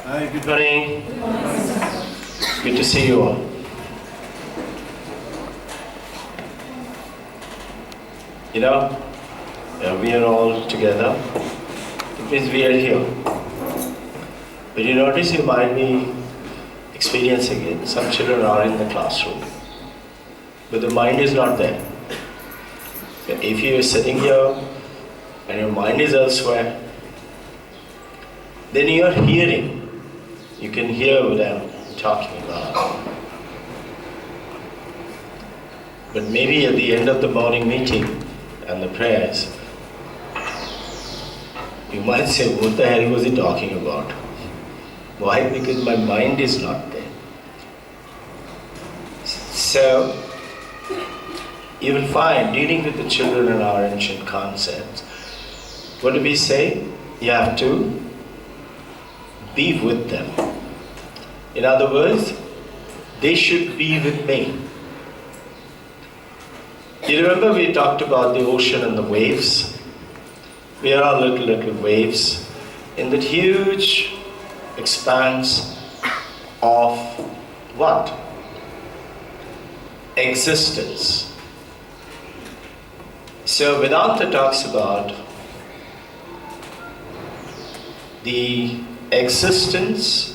Hi, good morning. Good to see you all. You know, we are all together. It means we are here. But you notice you might be experiencing it. Some children are in the classroom, but the mind is not there. So if you are sitting here and your mind is elsewhere, then you are hearing. You can hear what I'm talking about. But maybe at the end of the morning meeting and the prayers, you might say, what the hell was he talking about? Why? Because my mind is not there. So, you will find, dealing with the children in our ancient concepts, what do we say? You have to be with them. In other words, they should be with me. You remember we talked about the ocean and the waves? We are all little waves in that huge expanse of what? Existence. So Vedanta talks about the existence,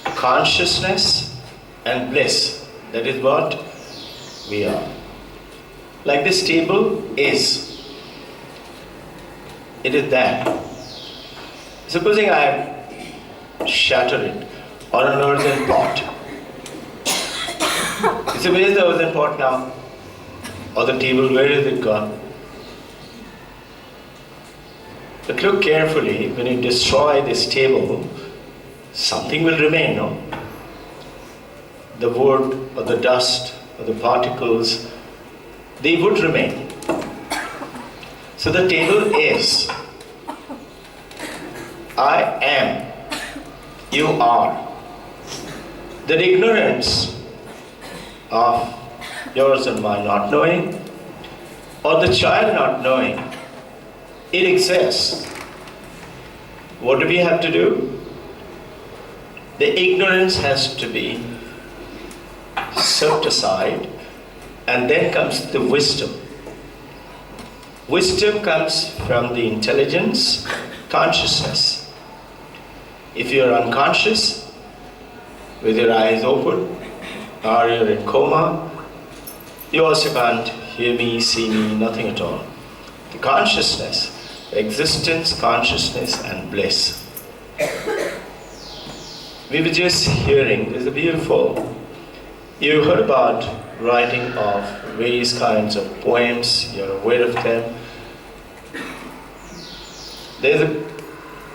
consciousness and bliss. That is what we are. Like this table is. It is there. Supposing I shatter it on an earthen pot. You say, where is the earthen pot now? Or the table, where is it gone? But look carefully, when you destroy this table, something will remain, no? The wood or the dust or the particles, they would remain. So the table is. I am. You are. The ignorance of yours and mine not knowing, or the child not knowing, it exists. What do we have to do? The ignorance has to be set aside, and then comes the wisdom. Wisdom comes from the intelligence, consciousness. If you are unconscious, with your eyes open, or you're in coma, you also can't hear me, see me, nothing at all. The consciousness, existence, consciousness and bliss. We were just hearing, there's a beautiful, you heard about writing of various kinds of poems, you're aware of them. There's a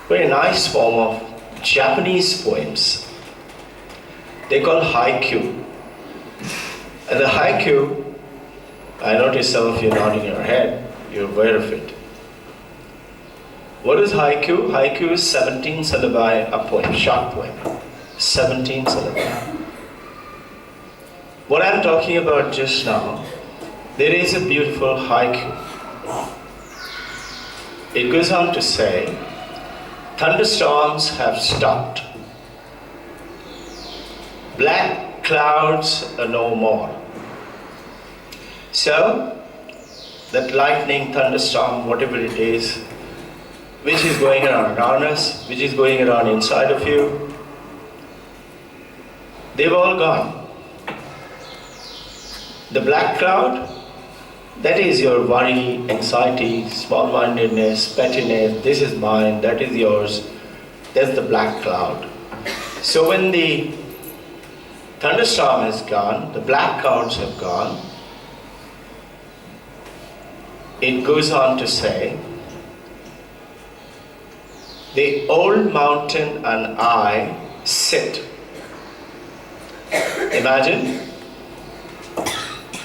very nice form of Japanese poems. They call haiku. And the haiku, I notice some of you nodding your head, you're aware of it. What is haiku? Haiku is 17 syllabi a poem, short poem. 17 syllabi. What I'm talking about just now, there is a beautiful haiku. It goes on to say, thunderstorms have stopped. Black clouds are no more. So, that lightning, thunderstorm, whatever it is, which is going around us, which is going around inside of you, they've all gone. The black cloud, that is your worry, anxiety, small-mindedness, pettiness, this is mine, that is yours, that's the black cloud. So when the thunderstorm has gone, the black clouds have gone, it goes on to say, the old mountain and I sit. Imagine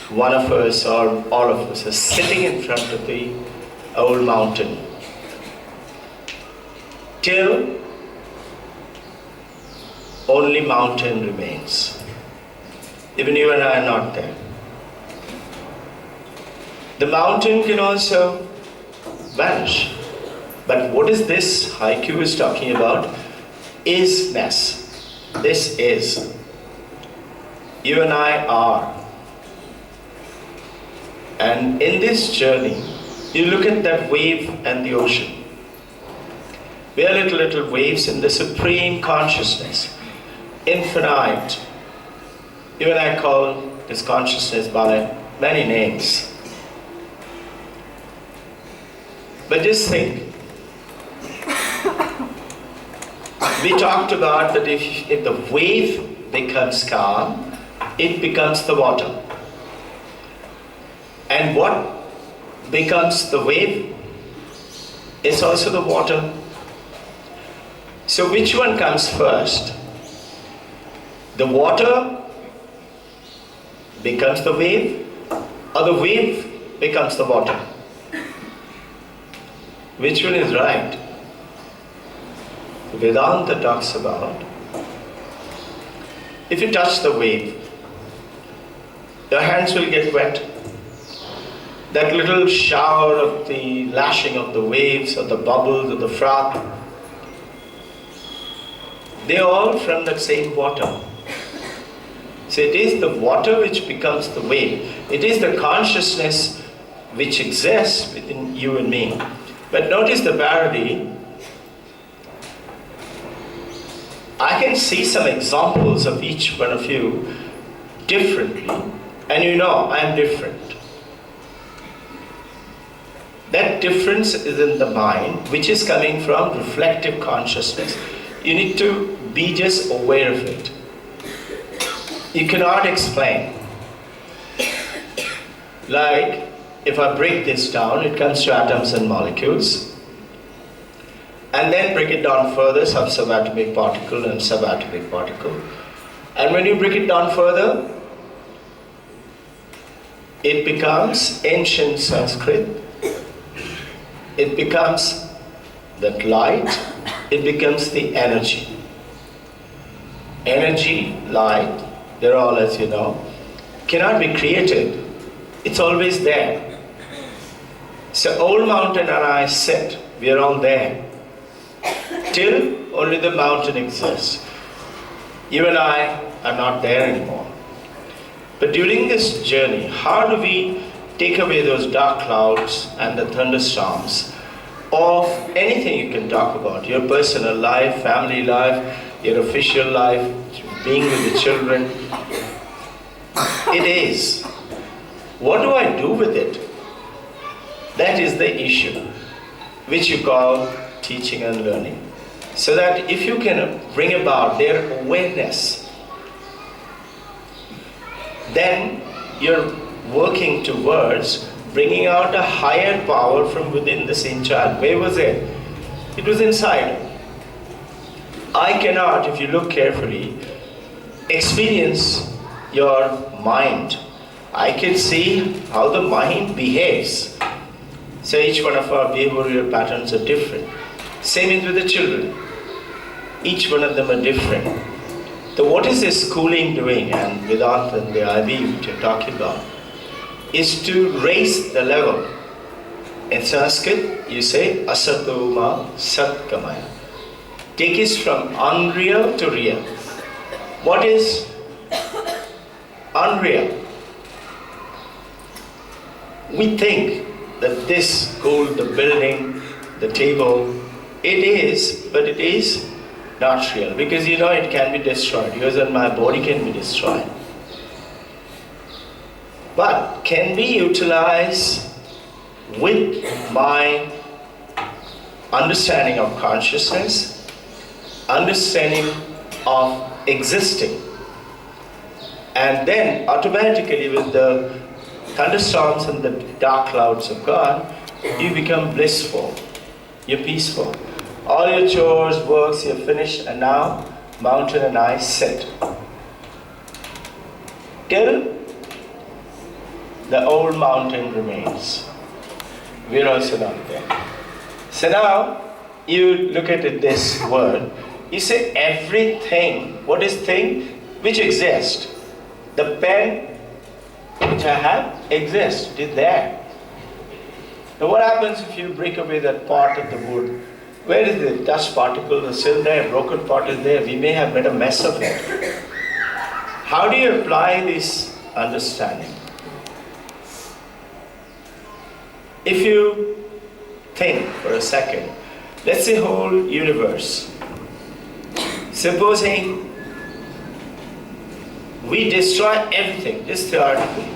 one of us or all of us are sitting in front of the old mountain till only mountain remains. Even you and I are not there. The mountain can also vanish. But what is this haiku is talking about? isness. This is. You and I are. And in this journey, you look at that wave and the ocean. We are little waves in the supreme consciousness, infinite. Even I call this consciousness by many names. But just think, we talked about that if the wave becomes calm, it becomes the water. And what becomes the wave is also the water. So which one comes first? The water becomes the wave, or the wave becomes the water? Which one is right? Vedanta talks about, if you touch the wave, your hands will get wet. That little shower of the lashing of the waves, or the bubbles, or the froth, they are all from that same water. So it is the water which becomes the wave. It is the consciousness which exists within you and me. But notice the parody. I can see some examples of each one of you differently, and you know I am different. That difference is in the mind, which is coming from reflective consciousness. You need to be just aware of it. You cannot explain. Like, if I break this down, it comes to atoms and molecules. And then break it down further, subatomic particle and subatomic particle. And when you break it down further, it becomes ancient Sanskrit. It becomes that light. It becomes the energy. Energy, light, they're all, as you know, cannot be created. It's always there. So old mountain and I sit, we are all there. Till only the mountain exists. You and I are not there anymore. But during this journey, how do we take away those dark clouds and the thunderstorms of anything you can talk about? Your personal life, family life, your official life, being with the children. It is. What do I do with it? That is the issue, which you call teaching and learning. So that if you can bring about their awareness, then you're working towards bringing out a higher power from within the same child. Where was it? It was inside. I cannot, if you look carefully, experience your mind. I can see how the mind behaves. So each one of our behavioral patterns are different. Same is with the children. Each one of them are different. So what is this schooling doing, and Vedanta and the IB which you're talking about, is to raise the level. In Sanskrit, you say asatoma satkamaya. Take it from unreal to real. What is unreal? We think that this gold, the building, the table, it is, but it is not real, because you know it can be destroyed. Yours and my body can be destroyed. But can we utilize with my understanding of consciousness, understanding of existing, and then automatically with the thunderstorms and the dark clouds of God, you become blissful, you're peaceful. All your chores, works, you're finished, and now mountain and I sit. Till the old mountain remains. We're also not there. So now, you look at it, this word, you say everything. What is thing? Which exists. The pen which I have exists, it is there. Now what happens if you break away that part of the wood Where is the dust particle? Is still there, broken part is there. We may have made a mess of it. How do you apply this understanding? If you think for a second, let's say whole universe. Supposing we destroy everything, just theoretically.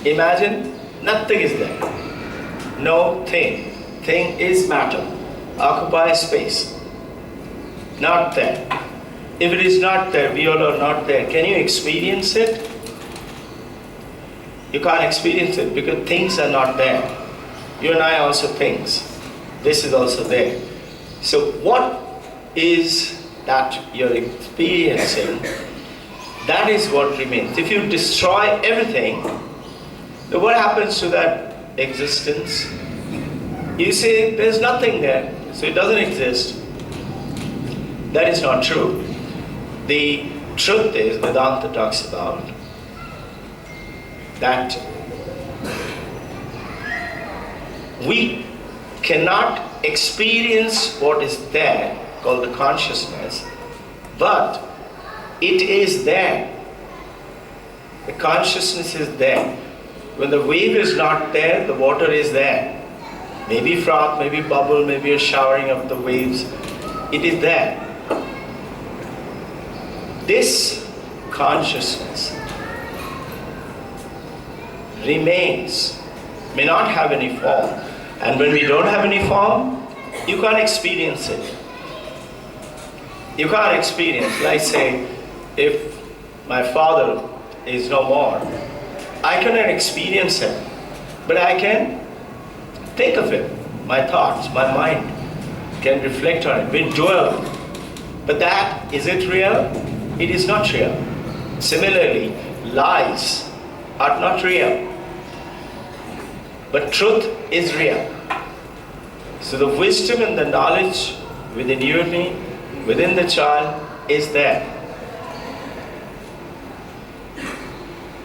Imagine nothing is there. No thing. Thing is matter. Occupies space. Not there. If it is not there, we all are not there. Can you experience it? You can't experience it because things are not there. You and I are also things. This is also there. So what is that you're experiencing? That is what remains. If you destroy everything, then what happens to that existence? You say there's nothing there, so it doesn't exist. That is not true. The truth is, Vedanta talks about that we cannot experience what is there, called the consciousness, but it is there. The consciousness is there. When the wave is not there, the water is there. Maybe froth, maybe bubble, maybe a showering of the waves. It is there. This consciousness remains, may not have any form. And when we don't have any form, you can't experience it. You can't experience, like say, if my father is no more, I cannot experience him, but I can think of him. My thoughts, my mind can reflect on it. We dwell. But that, is it real? It is not real. Similarly, lies are not real. But truth is real. So the wisdom and the knowledge within you and me, within the child, is there.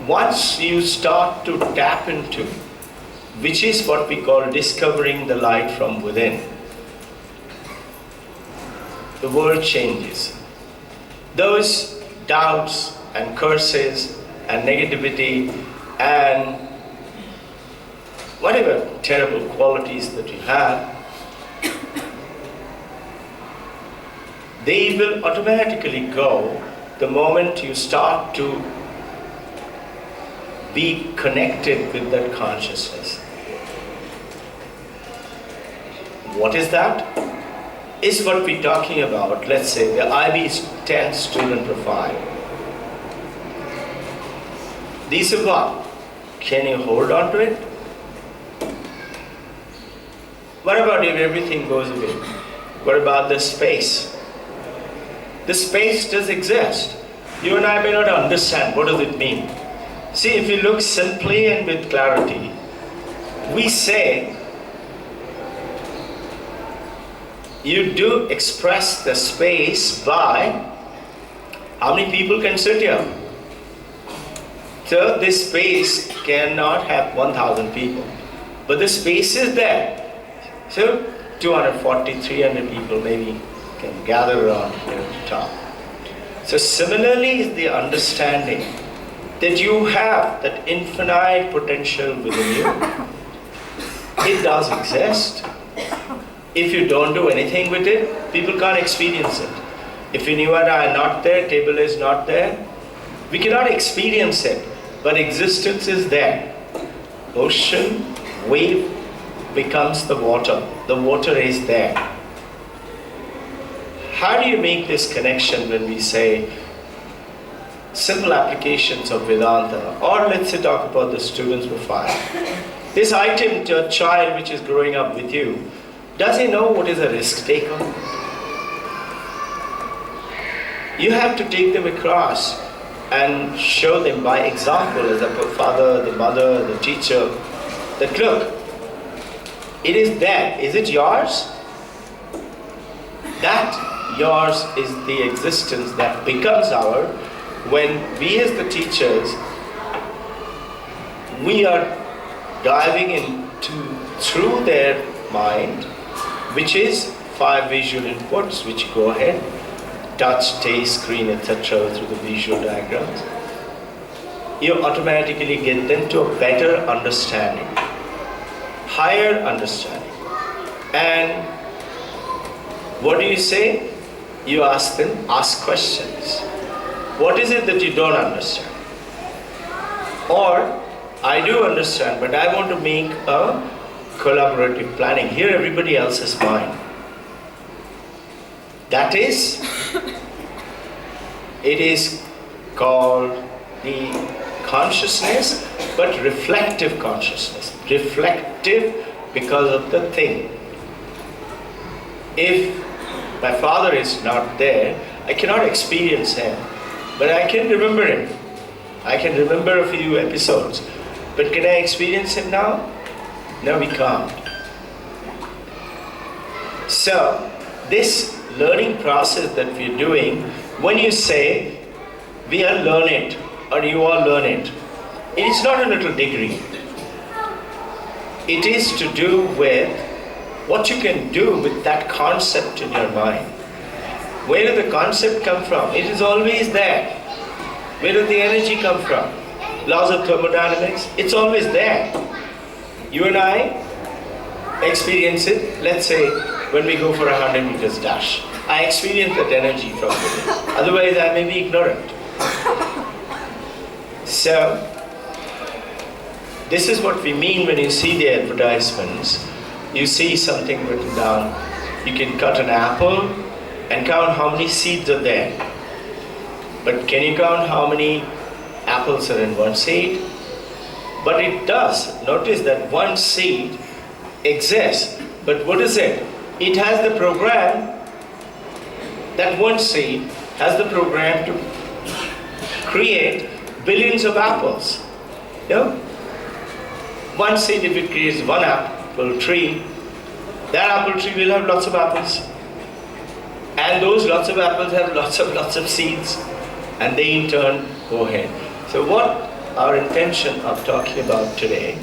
Once you start to tap into, which is what we call discovering the light from within, the world changes. Those doubts and curses and negativity and whatever terrible qualities that you have, they will automatically go the moment you start to be connected with that consciousness. What is that? Is what we're talking about, let's say, the IB 10 student profile. These are what? Can you hold on to it? What about if everything goes away? What about the space? The space does exist. You and I may not understand what does it mean. See, if you look simply and with clarity, we say you do express the space by how many people can sit here. So this space cannot have 1,000 people, but the space is there. So 240, 300 people maybe can gather around here at the top. So similarly is the understanding that you have that infinite potential within you. It does exist. If you don't do anything with it, people can't experience it. If you and I are not there, table is not there, we cannot experience it, but existence is there. Ocean, wave becomes the water. The water is there. How do you make this connection when we say simple applications of Vedanta, or let's say talk about the student's profile? This item to a child which is growing up with you, does he know what is a risk taker? You have to take them across and show them by example as a father, the mother, the teacher, that look, it is there. Is it yours? That yours is the existence that becomes our when we as the teachers, we are diving into through their mind which is 5 visual inputs, which go ahead, touch, taste, screen, etc. through the visual diagrams. You automatically get them to a better understanding, higher understanding. And what do you say? You ask them, ask questions. What is it that you don't understand? Or, I do understand, but I want to make a collaborative planning. Here everybody else is mine. That is, it is called the consciousness, but reflective consciousness. Reflective because of the thing. If my father is not there, I cannot experience him, but I can remember him. I can remember a few episodes, but can I experience him now? No, we can't. So, this learning process that we're doing, when you say, we are learn it, or you all learn it, it is not a little degree. It is to do with what you can do with that concept in your mind. Where did the concept come from? It is always there. Where did the energy come from? Laws of thermodynamics, it's always there. You and I experience it, let's say, when we go for a 100 meters dash. I experience that energy from within. Otherwise, I may be ignorant. So, this is what we mean when you see the advertisements. You see something written down. You can cut an apple and count how many seeds are there. But can you count how many apples are in one seed? But it does. Notice that one seed exists. But what is it? It has the program, that one seed has the program to create billions of apples. You know? One seed, if it creates one apple tree, that apple tree will have lots of apples. And those lots of apples have lots of seeds. And they in turn go ahead. So what our intention of talking about today,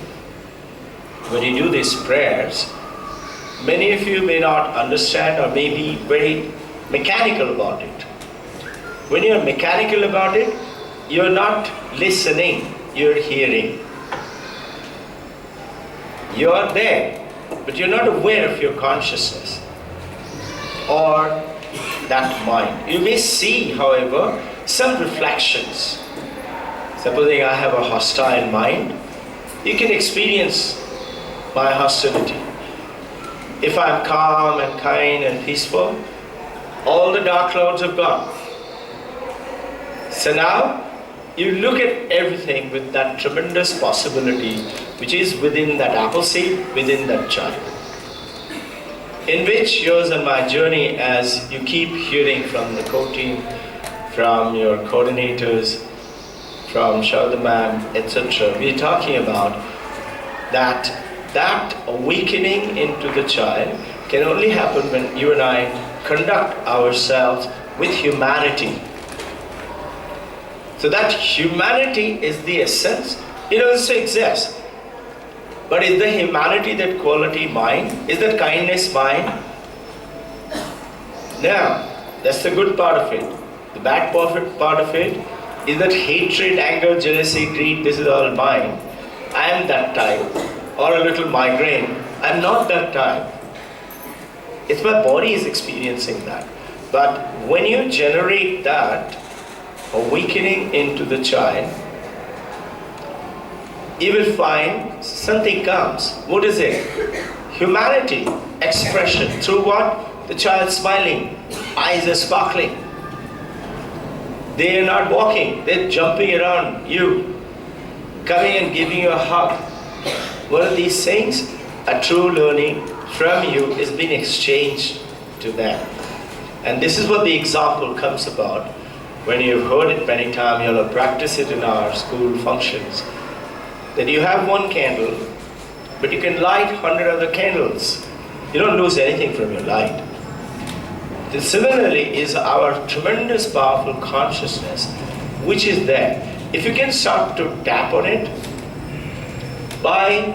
when you do these prayers, many of you may not understand or may be very mechanical about it. When you're mechanical about it, you're not listening, you're hearing. You're there, but you're not aware of your consciousness or that mind. You may see, however, some reflections. Supposing I have a hostile mind, you can experience my hostility. If I'm calm and kind and peaceful, all the dark clouds have gone. So now, you look at everything with that tremendous possibility which is within that apple seed, within that child. In which yours and my journey, as you keep hearing from the co-team, from your coordinators, from Sharda ma'am, etc., we're talking about that awakening into the child can only happen when you and I conduct ourselves with humanity. So that humanity is the essence. It also exists. But is the humanity that quality mind? Is that kindness mind? Now, that's the good part of it. The bad part of it is that hatred, anger, jealousy, greed, this is all mine. I am that type. Or a little migraine. I'm not that type. It's my body is experiencing that. But when you generate that awakening into the child, you will find something comes. What is it? Humanity, expression. Through what? The child smiling, eyes are sparkling. They are not walking, they're jumping around you, coming and giving you a hug. What are these things? A true learning from you is being exchanged to them. And this is what the example comes about. When you've heard it many times, you'll have practiced it in our school functions. That you have one candle, but you can light 100 other candles. You don't lose anything from your light. This similarly is our tremendous powerful consciousness, which is there. If you can start to tap on it, by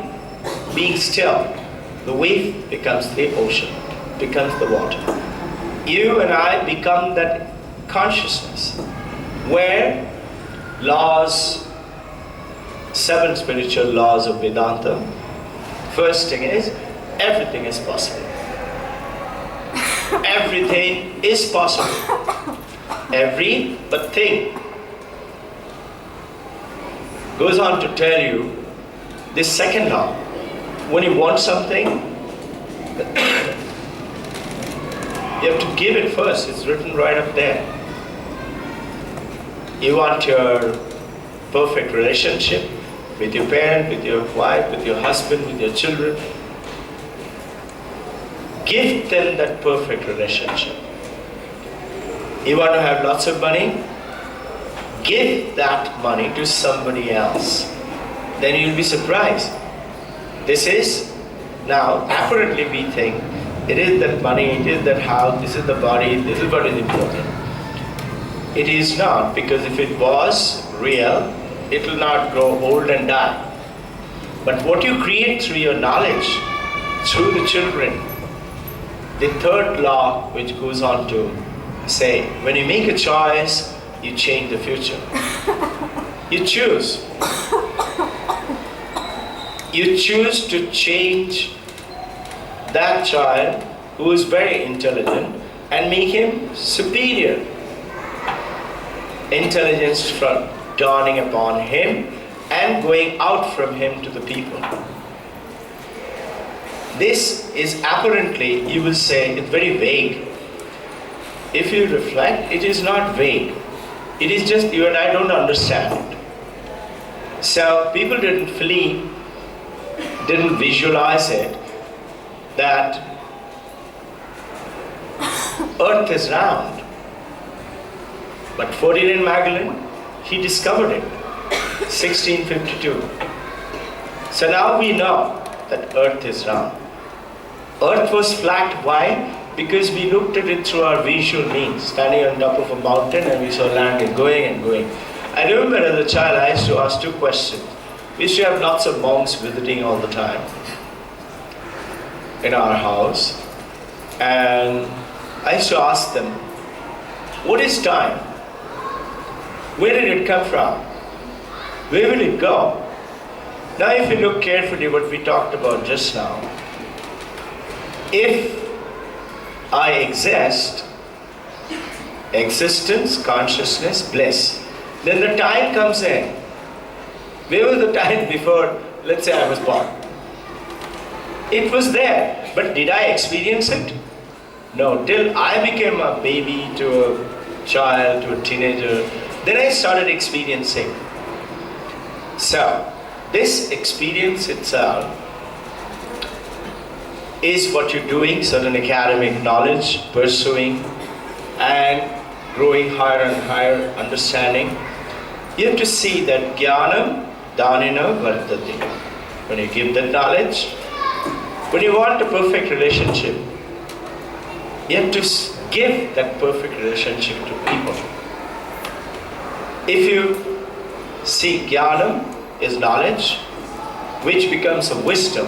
being still, the wave becomes the ocean. becomes the water. You and I become that consciousness where laws, 7 spiritual laws of Vedanta, first thing is, everything is possible. Everything is possible. Every but thing. Goes on to tell you this second law. When you want something, you have to give it first. It's written right up there. You want your perfect relationship with your parent, with your wife, with your husband, with your children. Give them that perfect relationship. You want to have lots of money? Give that money to somebody else. Then you'll be surprised. This is, now, apparently we think, it is that money, it is that house, this is the body, this is what is important. It is not, because if it was real, it will not grow old and die. But what you create through your knowledge, through the children, the third law which goes on to say, when you make a choice, you change the future. You choose. You choose to change that child who is very intelligent and make him superior. Intelligence from dawning upon him and going out from him to the people. This is apparently, you will say, it's very vague. If you reflect, it is not vague. It is just you and I don't understand it. So people didn't visualize it, that earth is round. But Ferdinand Magellan, he discovered it, 1652. So now we know that earth is round. Earth was flat, why? Because we looked at it through our visual means, standing on top of a mountain and we saw land and going and going. I remember as a child I used to ask 2 questions. We used to have lots of monks visiting all the time in our house. And I used to ask them, what is time? Where did it come from? Where will it go? Now if you look carefully what we talked about just now, if I exist, existence, consciousness, bliss, then the time comes in. Where was the time before, let's say I was born? It was there, but did I experience it? No, till I became a baby to a child, to a teenager, then I started experiencing. So, this experience itself is what you're doing, certain academic knowledge, pursuing and growing higher and higher understanding. You have to see that jnanam dhanena vartate. When you give that knowledge, when you want a perfect relationship, you have to give that perfect relationship to people. If you see jnanam is knowledge, which becomes a wisdom,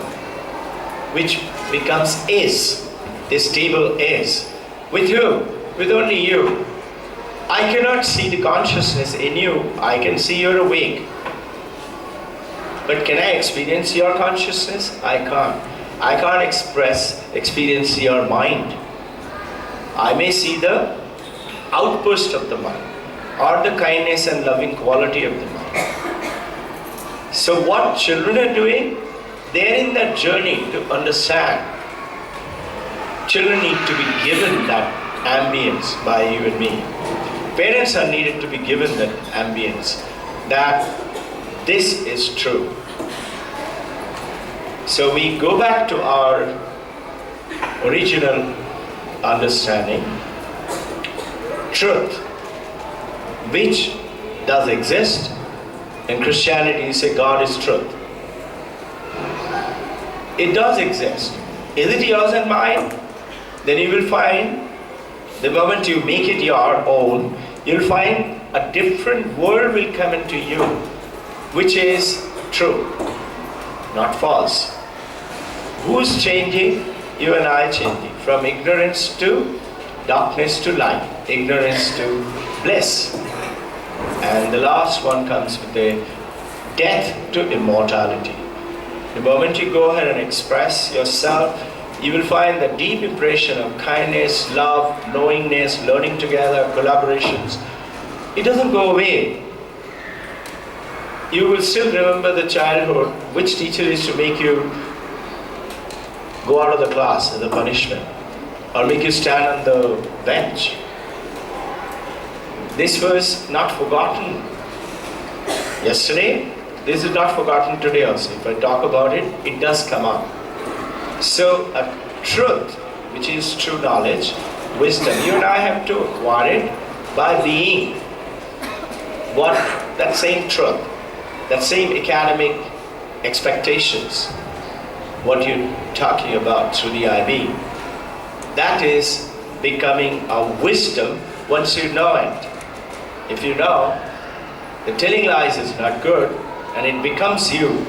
which becomes is, this table is. With who? With only you. I cannot see the consciousness in you. I can see you're awake. But can I experience your consciousness? I can't. I can't experience your mind. I may see the outburst of the mind or the kindness and loving quality of the mind. So what children are doing, they're in that journey to understand. Children need to be given that ambience by you and me. Parents are needed to be given that ambience, that this is true. So we go back to our original understanding. Truth, which does exist. In Christianity you say God is truth. It does exist. Is it yours and mine? Then you will find, the moment you make it your own, you'll find a different world will come into you, which is true, not false. Who's changing? You and I changing. from ignorance to darkness to light, ignorance to bliss. And the last one comes with the death to immortality. The moment you go ahead and express yourself, you will find the deep impression of kindness, love, knowingness, learning together, collaborations. It doesn't go away. You will still remember the childhood, which teacher is to make you go out of the class as a punishment, or make you stand on the bench. This was not forgotten yesterday. This is not forgotten today also. If I talk about it, it does come up. So a truth, which is true knowledge, wisdom, you and I have to acquire it by being what that same truth, that same academic expectations, what you're talking about through the IB. That is becoming a wisdom once you know it. If you know, the telling lies is not good, and it becomes you.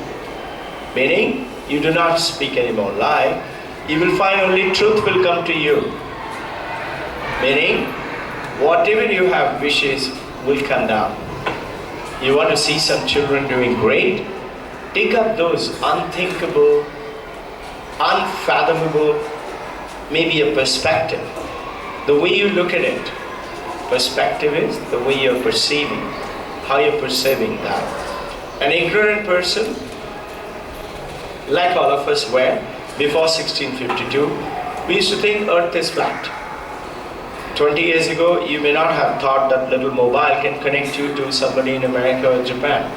Meaning, you do not speak any more lie. You will find only truth will come to you. Meaning, whatever you have wishes will come down. You want to see some children doing great? Take up those unthinkable, unfathomable, maybe a perspective. The way you look at it. Perspective is the way you're perceiving, how you're perceiving that. An ignorant person, like all of us were, before 1652, we used to think earth is flat. 20 years ago, you may not have thought that little mobile can connect you to somebody in America or Japan.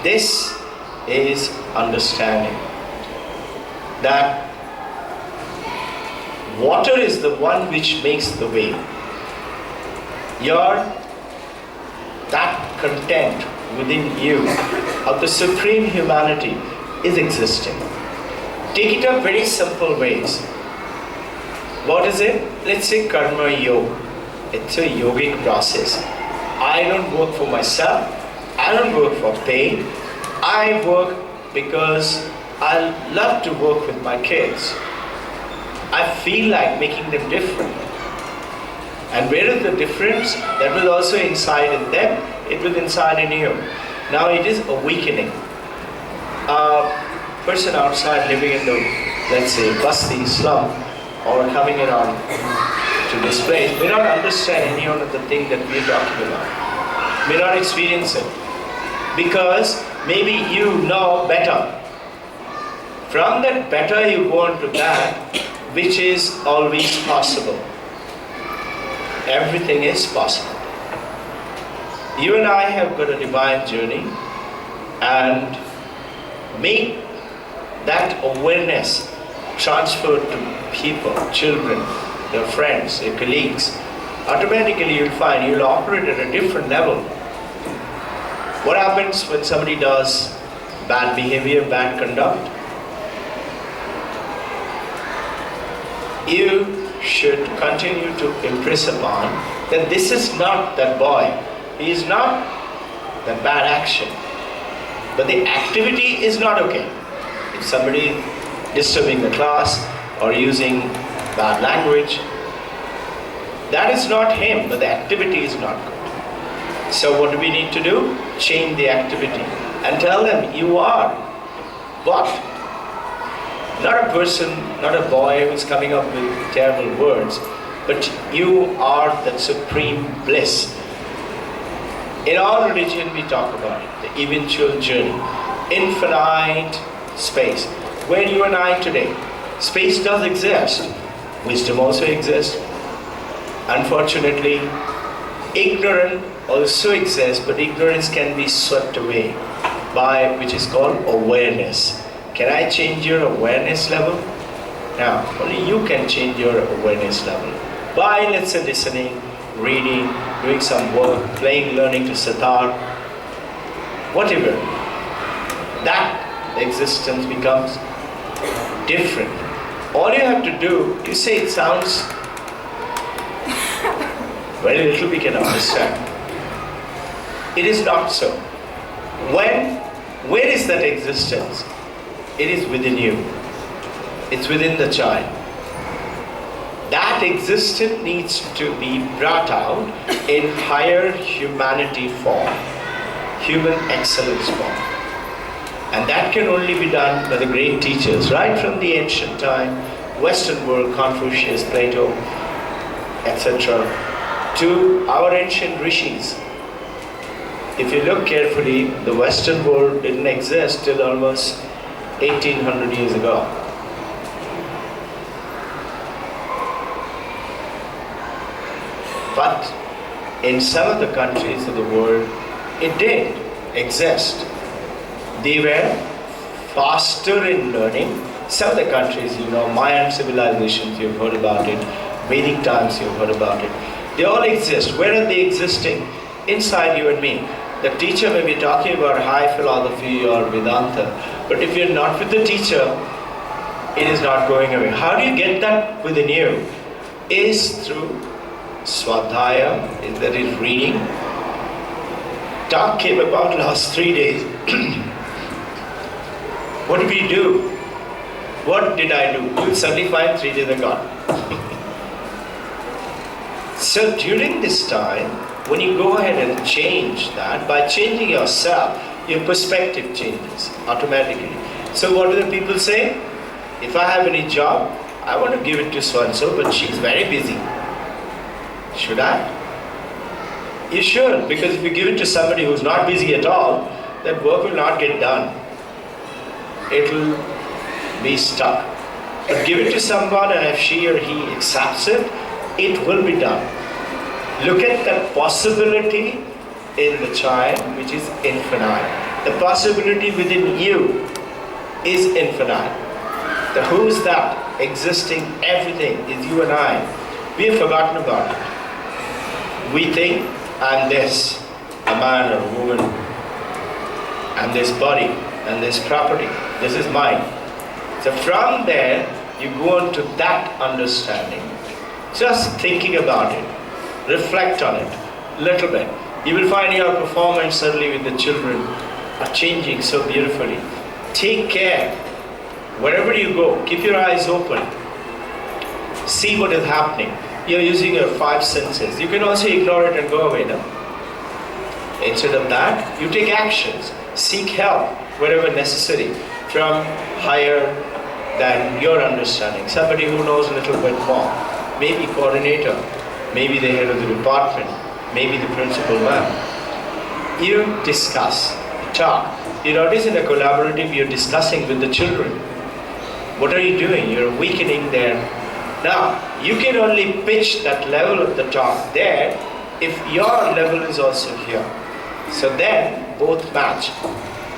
This is understanding that water is the one which makes the way. That content within you of the supreme humanity is existing. Take it up very simple ways. What is it? Let's say karma yoga. It's a yogic process. I don't work for myself. I don't work for pay. I work because I love to work with my kids. I feel like making them different. And where is the difference? That was also inside in them, it was inside in you. Now it is awakening. A person outside living in the, let's say, Basti slum, or coming in on to this place, may not understand any one of the things that we are talking about. May not experience it. Because maybe you know better. From that better you go on to that, which is always possible. Everything is possible. You and I have got a divine journey, and make that awareness transferred to people, children, their friends, their colleagues. Automatically you'll find you'll operate at a different level. What happens when somebody does bad behavior, bad conduct? You should continue to impress upon that this is not that boy. He is not that bad action. But the activity is not okay. If somebody disturbing the class or using bad language, that is not him, but the activity is not good. So what do we need to do? Change the activity and tell them you are what? Not a person, not a boy who's coming up with terrible words, but you are that supreme bliss. In our religion we talk about it, the eventual journey, infinite space. Where you and I today, space does exist, wisdom also exists. Unfortunately, ignorance also exists, but ignorance can be swept away by, which is called awareness. Can I change your awareness level? Now, only you can change your awareness level by, let's say, listening, reading, doing some work, playing, learning to sitar, whatever. That existence becomes different. All you have to do, you say it sounds very little we can understand. It is not so. Where is that existence? It is within you. It's within the child. That existence needs to be brought out in higher humanity form, human excellence form. And that can only be done by the great teachers, right from the ancient time, Western world, Confucius, Plato, etc., to our ancient rishis. If you look carefully, the Western world didn't exist till almost 1800 years ago. But in some of the countries of the world, it did exist. They were faster in learning. Some of the countries, Mayan civilizations, you've heard about it. Vedic times, you've heard about it. They all exist. Where are they existing? Inside you and me. The teacher may be talking about high philosophy or Vedanta, but if you're not with the teacher, it is not going away. How do you get that within you? Is through Swadhyaya, that is reading. Talk came about last 3 days. What did we do? What did I do? You'll suddenly find 3 days are gone. So during this time, when you go ahead and change that, by changing yourself, your perspective changes automatically. So what do the people say? If I have any job, I want to give it to so-and-so, but she's very busy. Should I? You should, because if you give it to somebody who's not busy at all, that work will not get done. It will be stuck. But give it to someone, and if she or he accepts it, it will be done. Look at the possibility in the child, which is infinite. The possibility within you is infinite. The who is that? Existing everything is you and I. We have forgotten about it. We think, I'm this, a man or a woman, I'm this body, and this property, this is mine. So from there, you go on to that understanding. Just thinking about it, reflect on it a little bit. You will find your performance suddenly with the children are changing so beautifully. Take care. Wherever you go, keep your eyes open. See what is happening. You're using your 5 senses. You can also ignore it and go away now. Instead of that, you take actions. Seek help wherever necessary from higher than your understanding. Somebody who knows a little bit more. Maybe coordinator, maybe the head of the department, maybe the principal man. You discuss, talk. You notice in a collaborative, you're discussing with the children. What are you doing? You're weakening their... Now, you can only pitch that level of the talk there if your level is also here. So then, both match.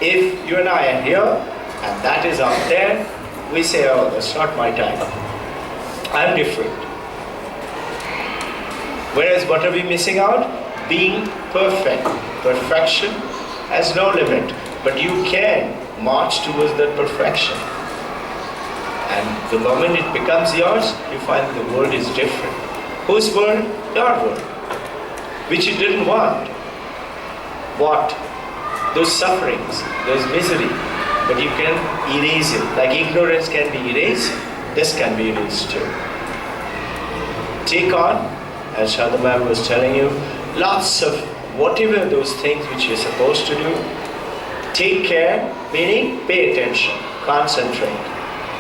If you and I are here, and that is out there, we say, oh, that's not my time. I'm different. Whereas what are we missing out? Being perfect. Perfection has no limit, but you can march towards that perfection. And the moment it becomes yours, you find the world is different. Whose world? Your world. Which you didn't want. What? Those sufferings, those misery. But you can erase it. Like ignorance can be erased, this can be erased too. Take on, as Shadamam was telling you, lots of whatever those things which you're supposed to do. Take care, meaning pay attention, concentrate.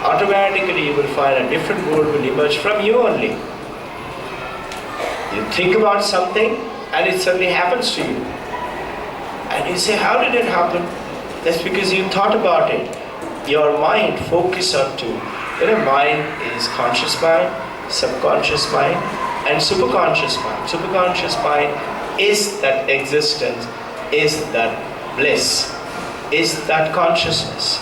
Automatically you will find a different world will emerge from you only. You think about something and it suddenly happens to you. And you say, how did it happen? That's because you thought about it. Your mind focused on two. Mind is conscious mind, subconscious mind, and superconscious mind. Superconscious mind is that existence, is that bliss, is that consciousness.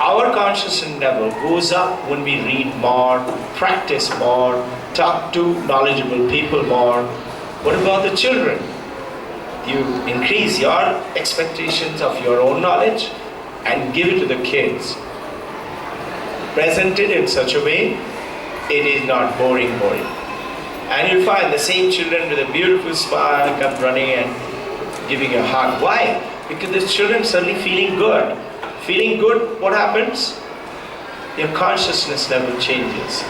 Our consciousness level goes up when we read more, practice more, talk to knowledgeable people more. What about the children? You increase your expectations of your own knowledge and give it to the kids. Present it in such a way, it is not boring. And you'll find the same children with a beautiful smile come running and giving a hug. Why? Because the children suddenly feeling good. Feeling good, what happens? your consciousness level changes.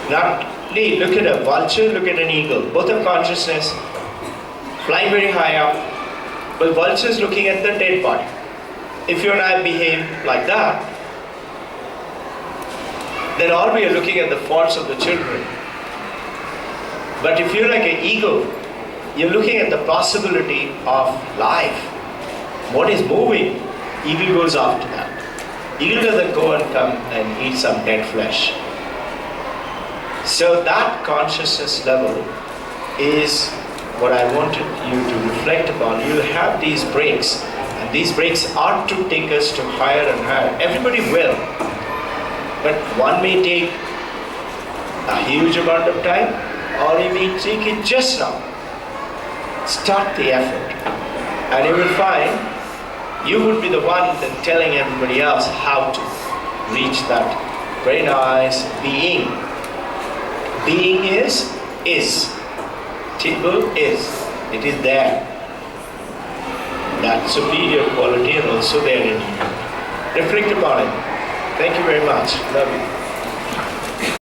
Not look at a vulture, look at an eagle. Both have consciousness, flying very high up, but vulture is looking at the dead body. If you and I behave like that, then all we are looking at the faults of the children. But if you're like an eagle, you're looking at the possibility of life. What is moving? Eagle goes after that. Eagle doesn't go and come and eat some dead flesh. So that consciousness level is what I wanted you to reflect upon. You'll have these breaks, and these breaks are to take us to higher and higher. Everybody will, but one may take a huge amount of time, or you may take it just now. Start the effort, and you will find you would be the one then telling everybody else how to reach that very nice being. Being is. Timbul is. It is there. That superior quality is also there in you. Reflect upon it. Thank you very much. Love you.